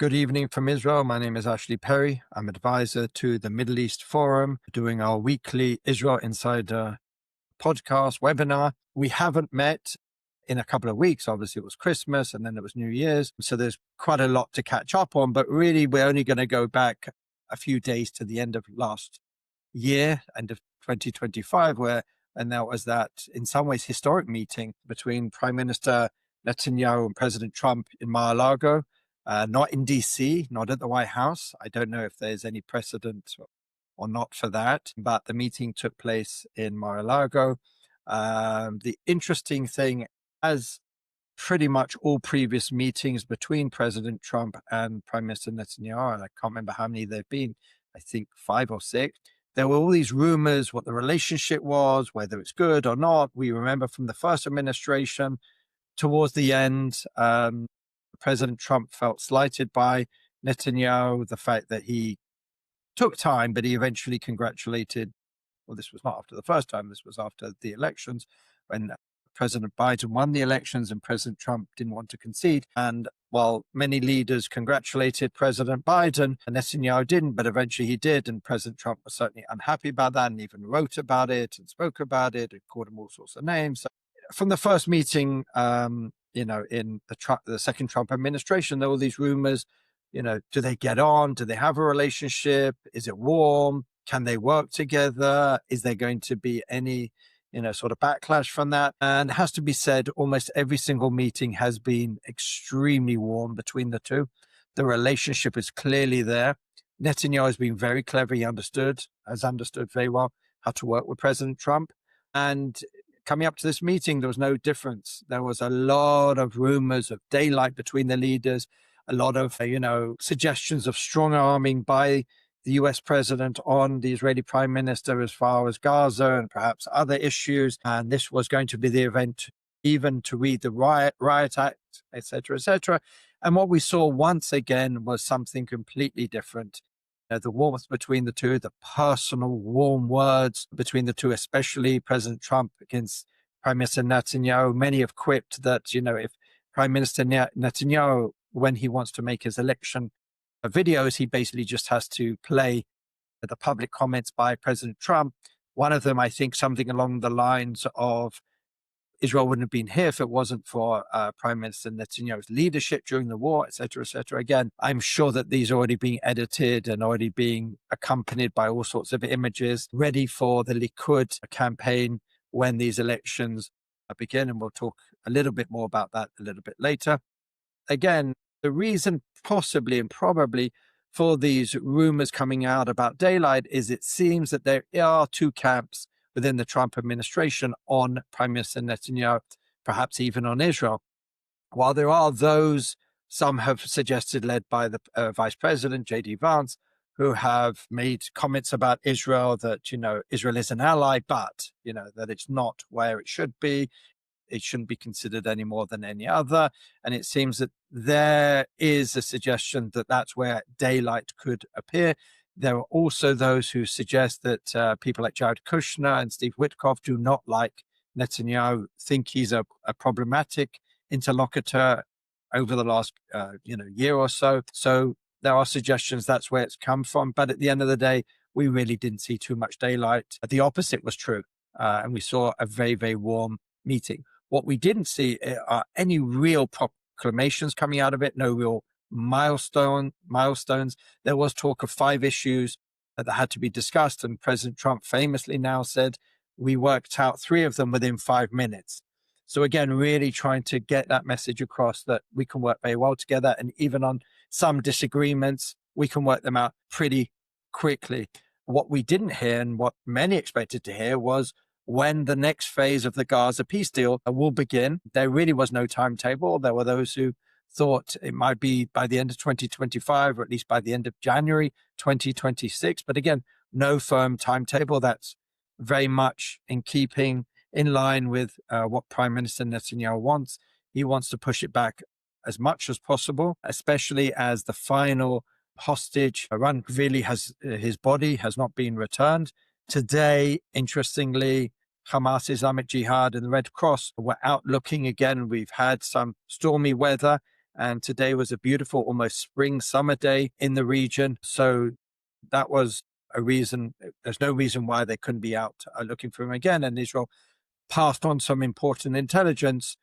Good evening from Israel. My name is Ashley Perry. I'm advisor to the Middle East Forum, doing our weekly Israel Insider podcast webinar. We haven't met in a couple of weeks. Obviously, it was Christmas and then it was New Year's. So there's quite a lot to catch up on, but really we're only going to go back a few days to the end of last year, end of 2025, and that was that in some ways historic meeting between Prime Minister Netanyahu and President Trump in Mar-a-Lago. Not in DC, not at the White House. I don't know if there's any precedent or not for that, but the meeting took place in Mar-a-Lago. The interesting thing, as pretty much all previous meetings between President Trump and Prime Minister Netanyahu, and I can't remember how many there've been, I think 5 or 6, there were all these rumors what the relationship was, whether it's good or not. We remember from the first administration towards the end, President Trump felt slighted by Netanyahu, the fact that he took time, but he eventually congratulated. Well, this was not after the first time, this was after the elections when President Biden won the elections and President Trump didn't want to concede. And while many leaders congratulated President Biden, Netanyahu didn't, but eventually he did. And President Trump was certainly unhappy about that and even wrote about it and spoke about it and called him all sorts of names. So from the first meeting, in the second Trump administration, there were these rumors, do they get on? Do they have a relationship? Is it warm? Can they work together? Is there going to be any, sort of backlash from that? And it has to be said, almost every single meeting has been extremely warm between the two. The relationship is clearly there. Netanyahu has been very clever. He has understood very well how to work with President Trump. And coming up to this meeting, there was no difference. There was a lot of rumors of daylight between the leaders, a lot of, suggestions of strong arming by the US president on the Israeli prime minister as far as Gaza and perhaps other issues. And this was going to be the event even to read the riot act, etc., etc. And what we saw once again was something completely different. The warmth between the two, the personal warm words between the two, especially President Trump against Prime Minister Netanyahu. Many have quipped that, if Prime Minister Netanyahu, when he wants to make his election videos, he basically just has to play the public comments by President Trump. One of them, I think, something along the lines of, Israel wouldn't have been here if it wasn't for Prime Minister Netanyahu's leadership during the war, et cetera, et cetera. Again, I'm sure that these are already being edited and already being accompanied by all sorts of images, ready for the Likud campaign when these elections begin. And we'll talk a little bit more about that a little bit later. Again, the reason possibly and probably for these rumors coming out about daylight is it seems that there are two camps within the Trump administration on Prime Minister Netanyahu, perhaps even on Israel. While there are those, some have suggested, led by the Vice President, J.D. Vance, who have made comments about Israel that, Israel is an ally, but, that it's not where it should be. It shouldn't be considered any more than any other. And it seems that there is a suggestion that that's where daylight could appear. There are also those who suggest that people like Jared Kushner and Steve Witkoff do not like Netanyahu, think he's a problematic interlocutor over the last year or so. So there are suggestions that's where it's come from. But at the end of the day, we really didn't see too much daylight. The opposite was true. And we saw a very, very warm meeting. What we didn't see are any real proclamations coming out of it, no real milestones. There was talk of 5 issues that had to be discussed, and President Trump famously now said, we worked out 3 of them within 5 minutes. So again, really trying to get that message across that we can work very well together, and even on some disagreements, we can work them out pretty quickly. What we didn't hear, and what many expected to hear, was when the next phase of the Gaza peace deal will begin. There really was no timetable. There were those who thought it might be by the end of 2025, or at least by the end of January 2026. But again, no firm timetable. That's very much in line with what Prime Minister Netanyahu wants. He wants to push it back as much as possible, especially as the final hostage, Ran Gvili, his body has not been returned. Today, interestingly, Hamas, Islamic Jihad, and the Red Cross were out looking again. We've had some stormy weather, And today was a beautiful, almost spring summer day in the region. So that was a reason. There's no reason why they couldn't be out looking for him again. And Israel passed on some important intelligence,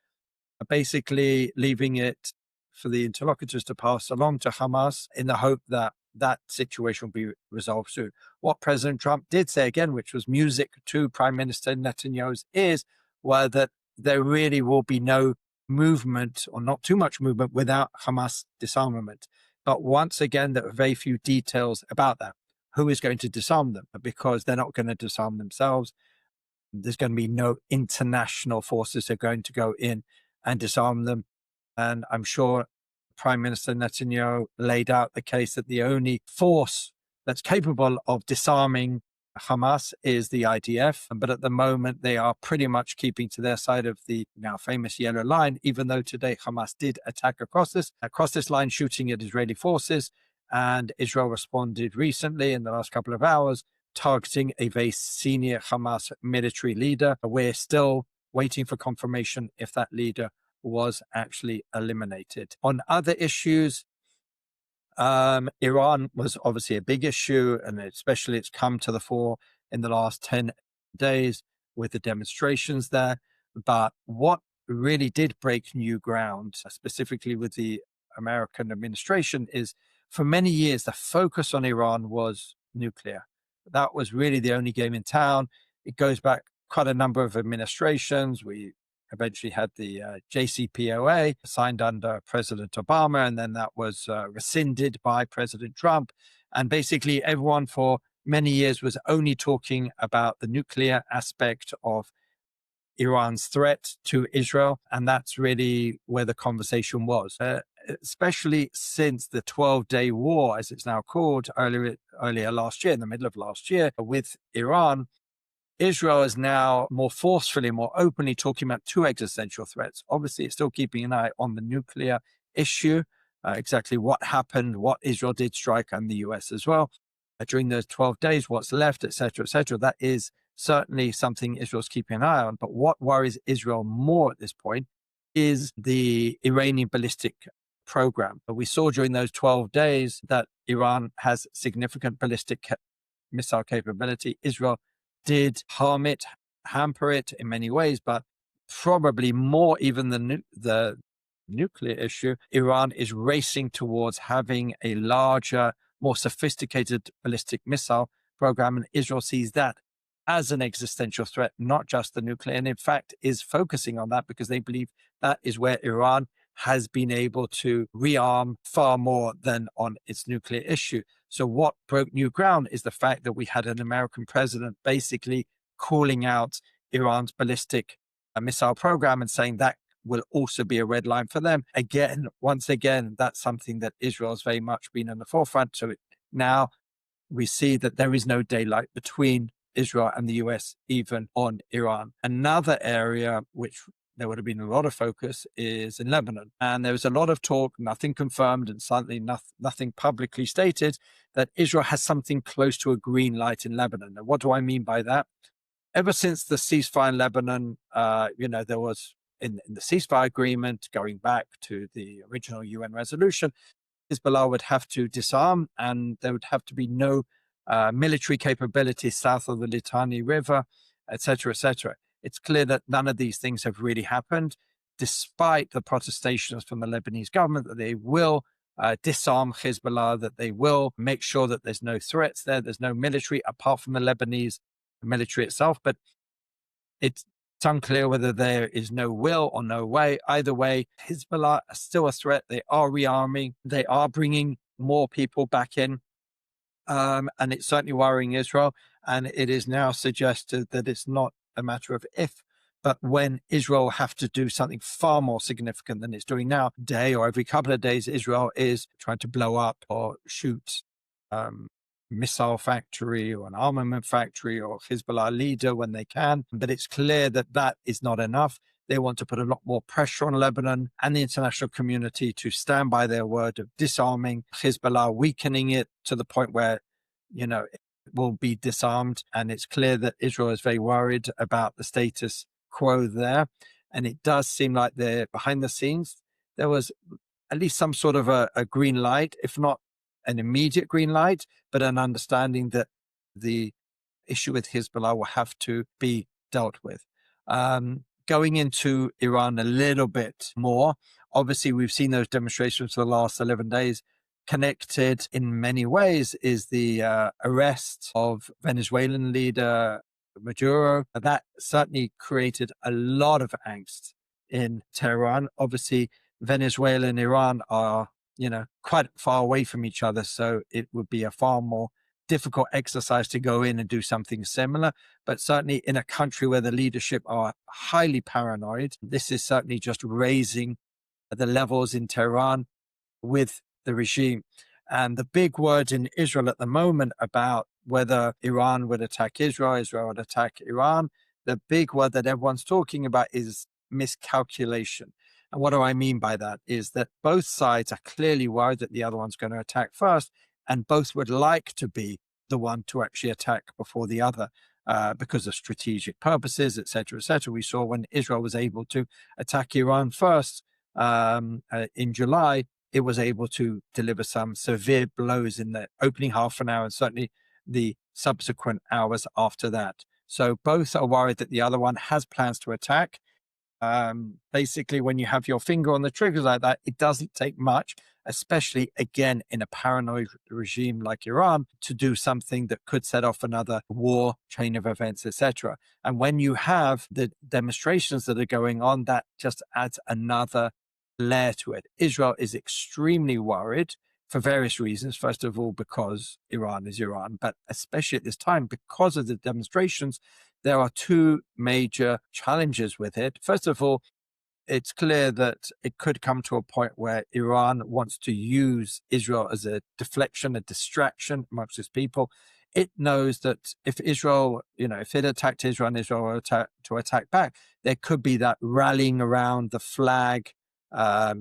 basically leaving it for the interlocutors to pass along to Hamas in the hope that that situation will be resolved soon. What President Trump did say again, which was music to Prime Minister Netanyahu's ears, was that there really will be no movement, or not too much movement, without Hamas disarmament. But once again, there are very few details about that. Who is going to disarm them? Because they're not going to disarm themselves. There's going to be no international forces that are going to go in and disarm them. And I'm sure Prime Minister Netanyahu laid out the case that the only force that's capable of disarming Hamas is the IDF. But at the moment, they are pretty much keeping to their side of the now famous yellow line, even though today Hamas did attack across this line, shooting at Israeli forces. And Israel responded recently in the last couple of hours, targeting a very senior Hamas military leader. We're still waiting for confirmation if that leader was actually eliminated. On other issues, Iran was obviously a big issue, and especially it's come to the fore in the last 10 days with the demonstrations there. But what really did break new ground, specifically with the American administration, is for many years, the focus on Iran was nuclear. That was really the only game in town. It goes back quite a number of administrations. We eventually had the JCPOA signed under President Obama, and then that was rescinded by President Trump. And basically everyone for many years was only talking about the nuclear aspect of Iran's threat to Israel. And that's really where the conversation was, especially since the 12-day war, as it's now called, earlier last year, in the middle of last year, with Iran. Israel is now more forcefully, more openly talking about two existential threats. Obviously, it's still keeping an eye on the nuclear issue, exactly what happened, what Israel did strike, and the US as well. During those 12 days, what's left, et cetera, that is certainly something Israel's keeping an eye on. But what worries Israel more at this point is the Iranian ballistic program. We saw during those 12 days that Iran has significant ballistic missile capability. Israel did harm it, hamper it in many ways, but probably more even than the nuclear issue, Iran is racing towards having a larger, more sophisticated ballistic missile program, and Israel sees that as an existential threat, not just the nuclear, and in fact is focusing on that because they believe that is where Iran has been able to rearm far more than on its nuclear issue. So what broke new ground is the fact that we had an American president basically calling out Iran's ballistic missile program and saying that will also be a red line for them. Again, once again, that's something that Israel's very much been in the forefront. So now we see that there is no daylight between Israel and the US, even on Iran. Another area which there would have been a lot of focus is in Lebanon. And there was a lot of talk, nothing confirmed and certainly nothing publicly stated, that Israel has something close to a green light in Lebanon. Now, what do I mean by that? Ever since the ceasefire in Lebanon, there was in the ceasefire agreement going back to the original UN resolution, Hezbollah would have to disarm and there would have to be no military capability south of the Litani River, etc., etc. It's clear that none of these things have really happened, despite the protestations from the Lebanese government that they will disarm Hezbollah, that they will make sure that there's no threats there, there's no military apart from the Lebanese military itself. But it's unclear whether there is no will or no way. Either way, Hezbollah are still a threat. They are rearming. They are bringing more people back in. And it's certainly worrying Israel. And it is now suggested that it's not a matter of if, but when Israel have to do something far more significant than it's doing now. Day or every couple of days, Israel is trying to blow up or shoot missile factory or an armament factory or Hezbollah leader when they can. But it's clear that that is not enough. They want to put a lot more pressure on Lebanon and the international community to stand by their word of disarming Hezbollah, weakening it to the point where, it will be disarmed. And it's clear that Israel is very worried about the status quo there. And it does seem like they're behind the scenes. There was at least some sort of a green light, if not an immediate green light, but an understanding that the issue with Hezbollah will have to be dealt with. Going into Iran a little bit more, obviously we've seen those demonstrations for the last 11 days. Connected in many ways is the arrest of Venezuelan leader Maduro. That certainly created a lot of angst in Tehran. Obviously, Venezuela and Iran are, quite far away from each other, so it would be a far more difficult exercise to go in and do something similar. But certainly in a country where the leadership are highly paranoid, this is certainly just raising the levels in Tehran with the regime. And the big word in Israel at the moment about whether Iran would attack Israel, Israel would attack Iran, the big word that everyone's talking about is miscalculation. And what do I mean by that? Is that both sides are clearly worried that the other one's going to attack first, and both would like to be the one to actually attack before the other because of strategic purposes, et cetera, et cetera. We saw when Israel was able to attack Iran first in July, it was able to deliver some severe blows in the opening half an hour and certainly the subsequent hours after that. So both are worried that the other one has plans to attack. Basically, when you have your finger on the trigger like that, it doesn't take much, especially again in a paranoid regime like Iran, to do something that could set off another war, chain of events, etc. And when you have the demonstrations that are going on, that just adds another layer to it. Israel is extremely worried for various reasons. First of all, because Iran is Iran, but especially at this time, because of the demonstrations, there are two major challenges with it. First of all, it's clear that it could come to a point where Iran wants to use Israel as a deflection, a distraction amongst its people. It knows that if Israel, if it attacked Israel and Israel were to attack back, there could be that rallying around the flag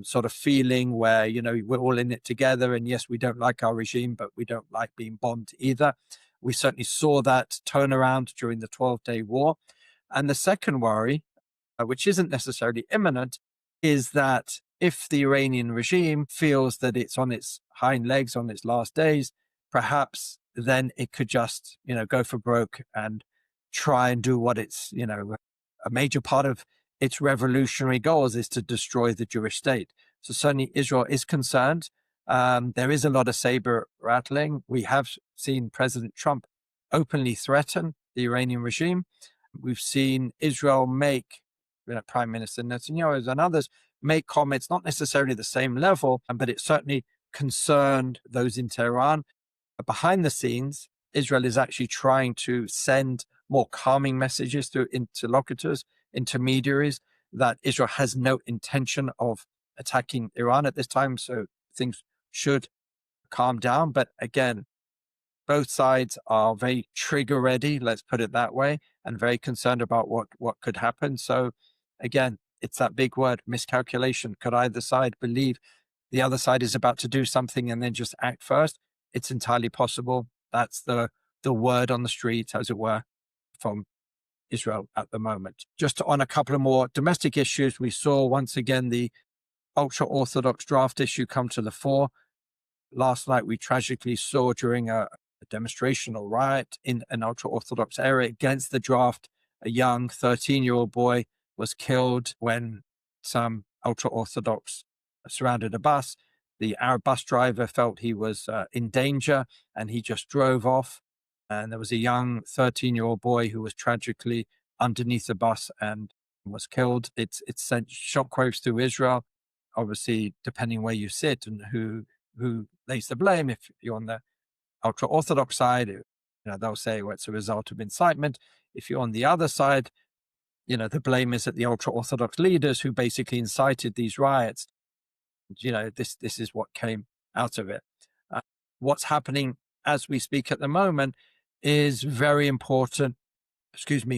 sort of feeling where, we're all in it together. And yes, we don't like our regime, but we don't like being bombed either. We certainly saw that turnaround during the 12-day war. And the second worry, which isn't necessarily imminent, is that if the Iranian regime feels that it's on its hind legs on its last days, perhaps then it could just, go for broke and try and do what it's, a major part of its revolutionary goals is to destroy the Jewish state. So certainly Israel is concerned. There is a lot of saber rattling. We have seen President Trump openly threaten the Iranian regime. We've seen Israel make, Prime Minister Netanyahu and others make comments, not necessarily the same level, but it certainly concerned those in Tehran. Behind the scenes, Israel is actually trying to send more calming messages to interlocutors, intermediaries, that Israel has no intention of attacking Iran at this time. So things should calm down. But again, both sides are very trigger ready, let's put it that way, and very concerned about what could happen. So again, it's that big word, miscalculation. Could either side believe the other side is about to do something and then just act first? It's entirely possible. That's the word on the street, as it were, from Israel at the moment. Just on a couple of more domestic issues, we saw once again the ultra-Orthodox draft issue come to the fore. Last night, we tragically saw during a demonstration or riot in an ultra-Orthodox area against the draft, a young 13-year-old boy was killed when some ultra-Orthodox surrounded a bus. The Arab bus driver felt he was in danger and he just drove off. And there was a young 13-year-old boy who was tragically underneath the bus and was killed. It's sent shockwaves through Israel, obviously, depending where you sit and who lays the blame. If you're on the ultra-Orthodox side, they'll say, well, it's a result of incitement. If you're on the other side, the blame is at the ultra-Orthodox leaders who basically incited these riots. This is what came out of it. What's happening as we speak at the moment is very important,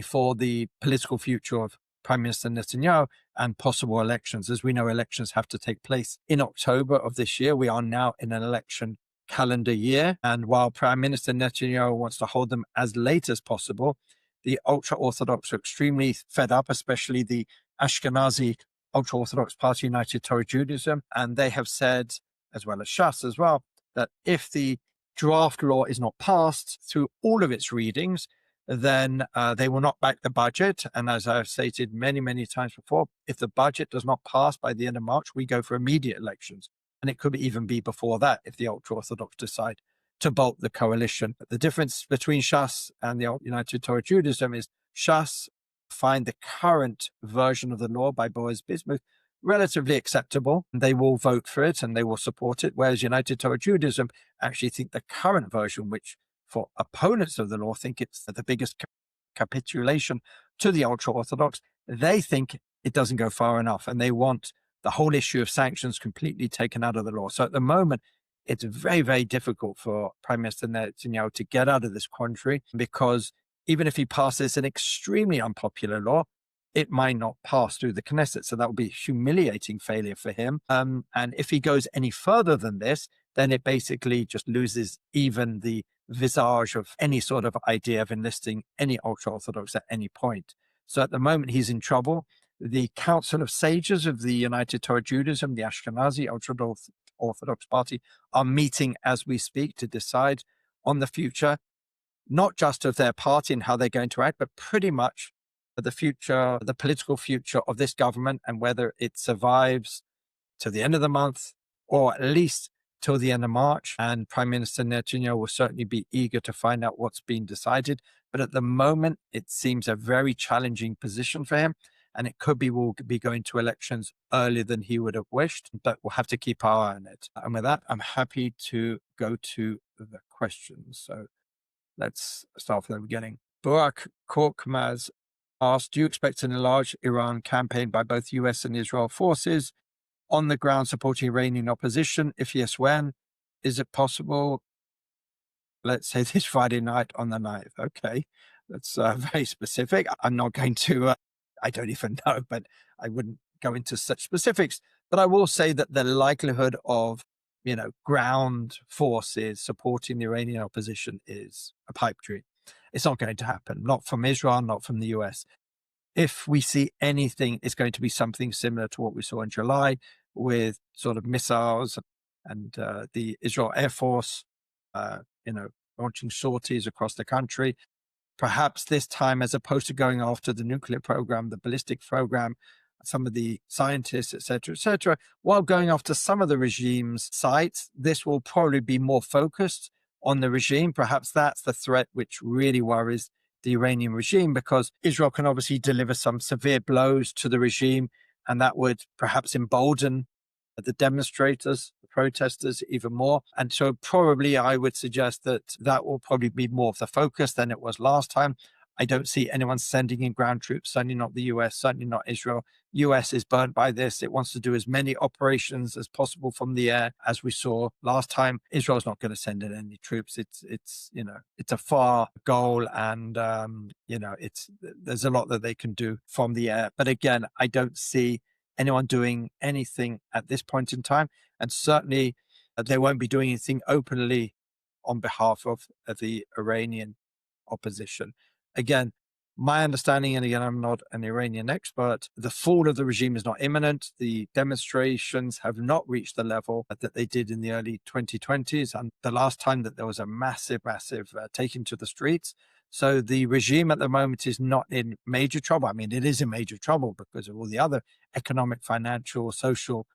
for the political future of Prime Minister Netanyahu and possible elections. As we know, elections have to take place in October of this year. We are now in an election calendar year. And while Prime Minister Netanyahu wants to hold them as late as possible, the ultra-Orthodox are extremely fed up, especially the Ashkenazi ultra-Orthodox party, United Torah Judaism, and they have said, as well as Shas as well, that if the draft law is not passed through all of its readings, then they will not back the budget. And as I've stated many, many times before, if the budget does not pass by the end of March, we go for immediate elections. And it could even be before that if the ultra-Orthodox decide to bolt the coalition. The difference between Shas and the United Torah Judaism is Shas find the current version of the law by Boaz Bismuth relatively acceptable. They will vote for it and they will support it, whereas United Torah Judaism actually think the current version, which for opponents of the law think it's the biggest capitulation to the ultra-Orthodox, they think it doesn't go far enough and they want the whole issue of sanctions completely taken out of the law. So at the moment, it's very, very difficult for Prime Minister Netanyahu to get out of this quandary, because even if he passes an extremely unpopular law, it might not pass through the Knesset. So that would be a humiliating failure for him. And if he goes any further than this, then it basically just loses even the visage of any sort of idea of enlisting any ultra-Orthodox at any point. So at the moment, he's in trouble. The Council of Sages of the United Torah Judaism, the Ashkenazi ultra-Orthodox party, are meeting as we speak to decide on the future, not just of their party and how they're going to act, but pretty much the future, the political future of this government, and whether it survives to the end of the month or at least till the end of March. And Prime Minister Netanyahu will certainly be eager to find out what's been decided. But at the moment, it seems a very challenging position for him. And it could be we'll be going to elections earlier than he would have wished, but we'll have to keep our eye on it. And with that, I'm happy to go to the questions. So let's start from the beginning. Burak Korkmaz asked, do you expect an enlarged Iran campaign by both US and Israel forces on the ground supporting Iranian opposition? If yes, when? Is it possible? Let's say this Friday night on the 9th. Okay, that's very specific. I'm not going to, I don't even know, but I wouldn't go into such specifics. But I will say that the likelihood of, ground forces supporting the Iranian opposition is a pipe dream. It's not going to happen, not from Israel, not from the US. If we see anything, it's going to be something similar to what we saw in July with sort of missiles and the Israel Air Force, launching sorties across the country. Perhaps this time, as opposed to going after the nuclear program, the ballistic program, some of the scientists, et cetera, while going after some of the regime's sites, this will probably be more focused on the regime. Perhaps that's the threat which really worries the Iranian regime, because Israel can obviously deliver some severe blows to the regime, and that would perhaps embolden the demonstrators, the protesters even more. And so probably I would suggest that that will probably be more of the focus than it was last time. I don't see anyone sending in ground troops, certainly not the US, certainly not Israel. US is burnt by this. It wants to do as many operations as possible from the air, as we saw last time. Israel's not going to send in any troops. It's a far goal, and there's a lot that they can do from the air. But again, I don't see anyone doing anything at this point in time, and certainly they won't be doing anything openly on behalf of the Iranian opposition. Again, my understanding, and again, I'm not an Iranian expert, the fall of the regime is not imminent. The demonstrations have not reached the level that they did in the early 2020s, and the last time that there was a massive taking to the streets. So the regime at the moment is not in major trouble. I mean, it is in major trouble because of all the other economic, financial, social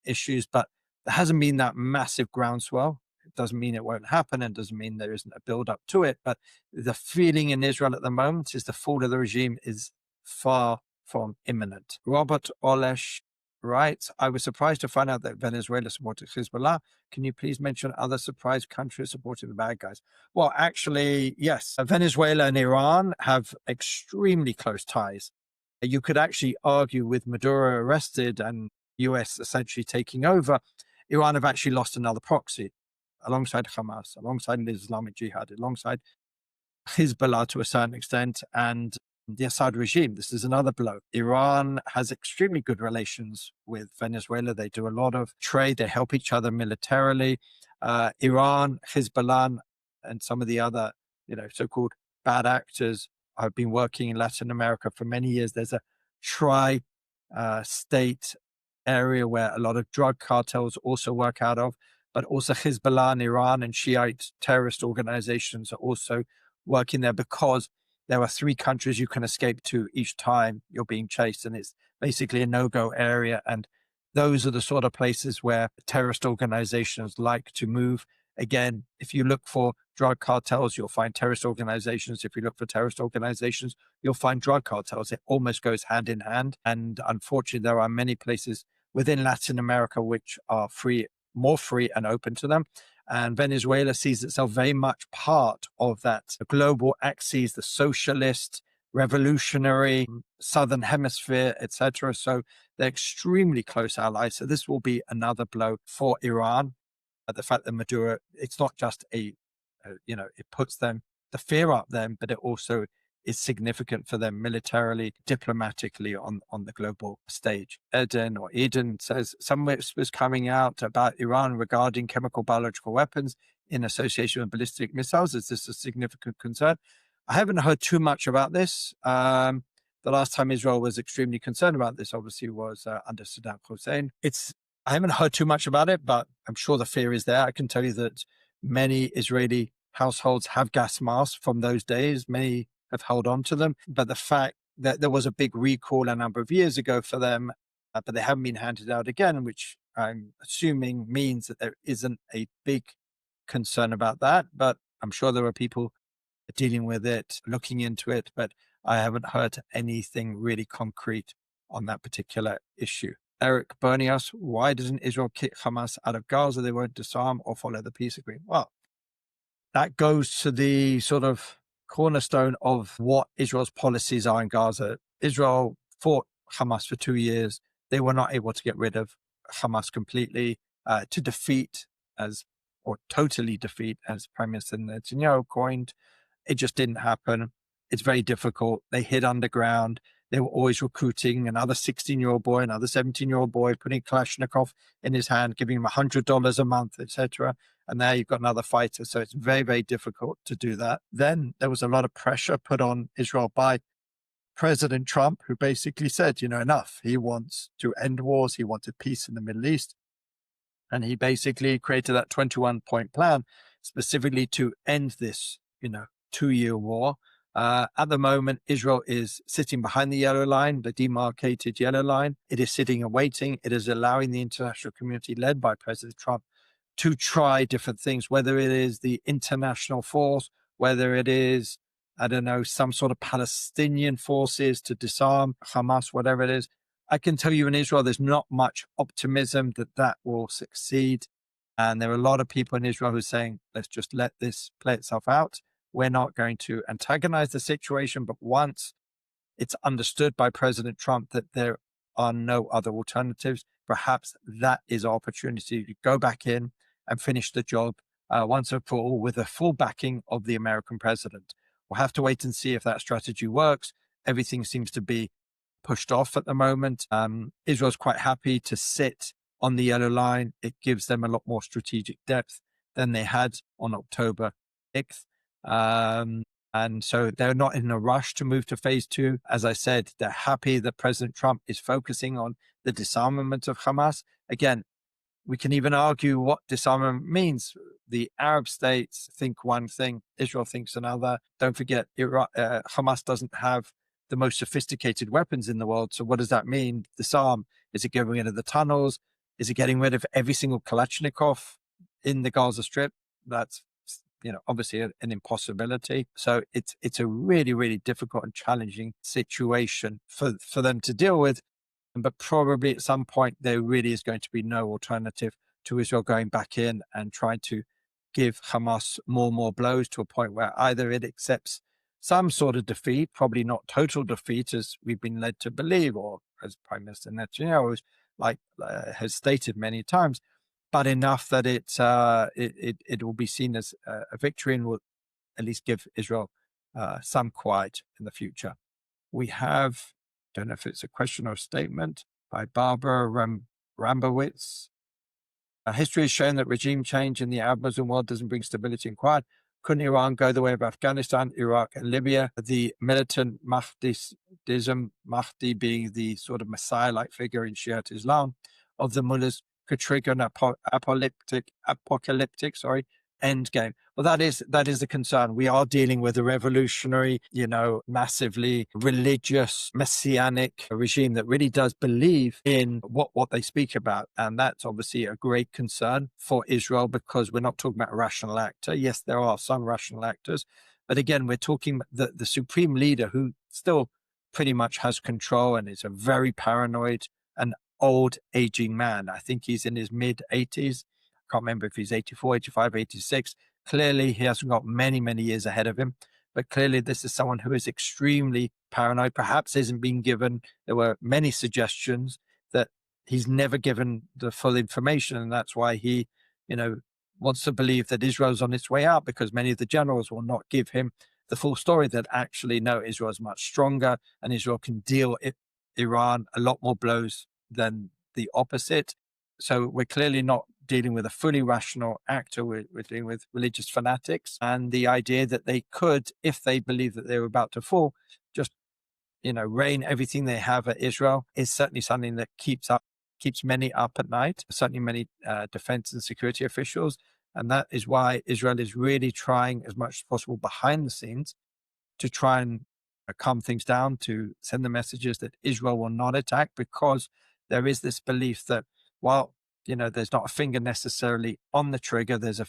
issues, but there hasn't been that massive groundswell. It doesn't mean it won't happen, and doesn't mean there isn't a build up to it. But the feeling in Israel at the moment is the fall of the regime is far from imminent. Robert Olesh writes, I was surprised to find out that Venezuela supported Hezbollah. Can you please mention other surprised countries supporting the bad guys? Well, actually, yes. Venezuela and Iran have extremely close ties. You could actually argue, with Maduro arrested and US essentially taking over, Iran have actually lost another proxy alongside Hamas, alongside the Islamic Jihad, alongside Hezbollah to a certain extent, and the Assad regime. This is another blow. Iran has extremely good relations with Venezuela. They do a lot of trade. They help each other militarily. Iran, Hezbollah, and some of the other, so-called bad actors have been working in Latin America for many years. There's a state area where a lot of drug cartels also work out of, but also Hezbollah in Iran and Shiite terrorist organizations are also working there, because there are 3 countries you can escape to each time you're being chased, and it's basically a no-go area. And those are the sort of places where terrorist organizations like to move. Again, if you look for drug cartels, you'll find terrorist organizations. If you look for terrorist organizations, you'll find drug cartels. It almost goes hand in hand. And unfortunately, there are many places within Latin America which are more free and open to them. And Venezuela sees itself very much part of that global axis, the socialist, revolutionary, southern hemisphere, etc. So they're extremely close allies. So this will be another blow for Iran. The fact that Maduro, it's not just it puts the fear up them, but it also is significant for them militarily, diplomatically on the global stage. Eden says, some whispers coming out about Iran regarding chemical biological weapons in association with ballistic missiles. Is this a significant concern? I haven't heard too much about this. The last time Israel was extremely concerned about this, obviously, was under Saddam Hussein. I haven't heard too much about it, but I'm sure the fear is there. I can tell you that many Israeli households have gas masks from those days. Many have held on to them. But the fact that there was a big recall a number of years ago for them, but they haven't been handed out again, which I'm assuming means that there isn't a big concern about that. But I'm sure there are people dealing with it, looking into it, but I haven't heard anything really concrete on that particular issue. Eric Bernius, why doesn't Israel kick Hamas out of Gaza? They won't disarm or follow the peace agreement. Well, that goes to the sort of cornerstone of what Israel's policies are in Gaza. Israel fought Hamas for 2 years. They were not able to get rid of Hamas completely, to defeat or totally defeat, as Prime Minister Netanyahu coined. It just didn't happen. It's very difficult. They hid underground. They were always recruiting another 16-year-old boy, another 17-year-old boy, putting Kalashnikov in his hand, giving him $100 a month, etc. And now you've got another fighter. So it's very, very difficult to do that. Then there was a lot of pressure put on Israel by President Trump, who basically said, enough. He wants to end wars. He wanted peace in the Middle East. And he basically created that 21-point plan specifically to end this, 2-year war. At the moment, Israel is sitting behind the yellow line, the demarcated yellow line. It is sitting and waiting. It is allowing the international community, led by President Trump, to try different things, whether it is the international force, whether it is, some sort of Palestinian forces to disarm Hamas, whatever it is. I can tell you in Israel, there's not much optimism that will succeed. And there are a lot of people in Israel who are saying, let's just let this play itself out. We're not going to antagonize the situation, but once it's understood by President Trump that there are no other alternatives, perhaps that is our opportunity to go back in and finish the job once and for all with a full backing of the American president. We'll have to wait and see if that strategy works. Everything seems to be pushed off at the moment. Israel's quite happy to sit on the yellow line. It gives them a lot more strategic depth than they had on October 6th. And so they're not in a rush to move to phase 2. As I said, they're happy that President Trump is focusing on the disarmament of Hamas. Again, we can even argue what disarmament means. The Arab states think one thing, Israel thinks another. Don't forget, Hamas doesn't have the most sophisticated weapons in the world. So what does that mean? Disarm. Is it getting rid of the tunnels? Is it getting rid of every single Kalashnikov in the Gaza Strip? That's obviously an impossibility. So it's a really, really difficult and challenging situation for them to deal with. But probably at some point, there really is going to be no alternative to Israel going back in and trying to give Hamas more and more blows to a point where either it accepts some sort of defeat, probably not total defeat as we've been led to believe, or as Prime Minister Netanyahu has stated many times, but enough that it will be seen as a victory and will at least give Israel some quiet in the future. We have, don't know if it's a question or a statement, by Barbara Rambowitz. History has shown that regime change in the Arab Muslim world doesn't bring stability and quiet. couldn't Iran go the way of Afghanistan, Iraq, and Libya? The militant Mahdism, Mahdi being the sort of Messiah-like figure in Shiite Islam of the mullahs, could trigger an apocalyptic end game. Well, that is the concern. We are dealing with a revolutionary, massively religious, messianic regime that really does believe in what they speak about. And that's obviously a great concern for Israel, because we're not talking about a rational actor. Yes, there are some rational actors, but again, we're talking the supreme leader, who still pretty much has control and is a very paranoid and old aging man. I think he's in his mid 80s. I can't remember if he's 84, 85, 86. Clearly, he hasn't got many, many years ahead of him. But clearly, this is someone who is extremely paranoid, perhaps isn't being given. There were many suggestions that he's never given the full information. And that's why he, wants to believe that Israel's on its way out, because many of the generals will not give him the full story, that actually, no, Israel's much stronger and Israel can deal Iran a lot more blows than the opposite. So we're clearly not dealing with a fully rational actor. We're dealing with religious fanatics, and the idea that they could, if they believe that they were about to fall, just rain everything they have at Israel is certainly something that keeps many up at night, certainly many defense and security officials. And that is why Israel is really trying as much as possible behind the scenes to try and calm things down, to send the messages that Israel will not attack, because there is this belief that while there's not a finger necessarily on the trigger, there's a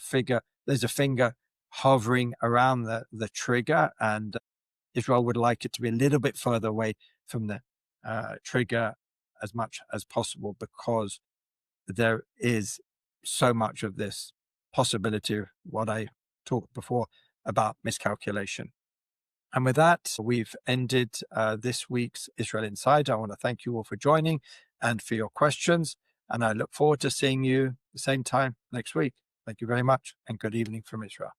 finger hovering around the trigger, and Israel would like it to be a little bit further away from the trigger as much as possible, because there is so much of this possibility, what I talked before about miscalculation. And with that, we've ended this week's Israel Insider. I want to thank you all for joining and for your questions. And I look forward to seeing you the same time next week. Thank you very much, and good evening from Israel.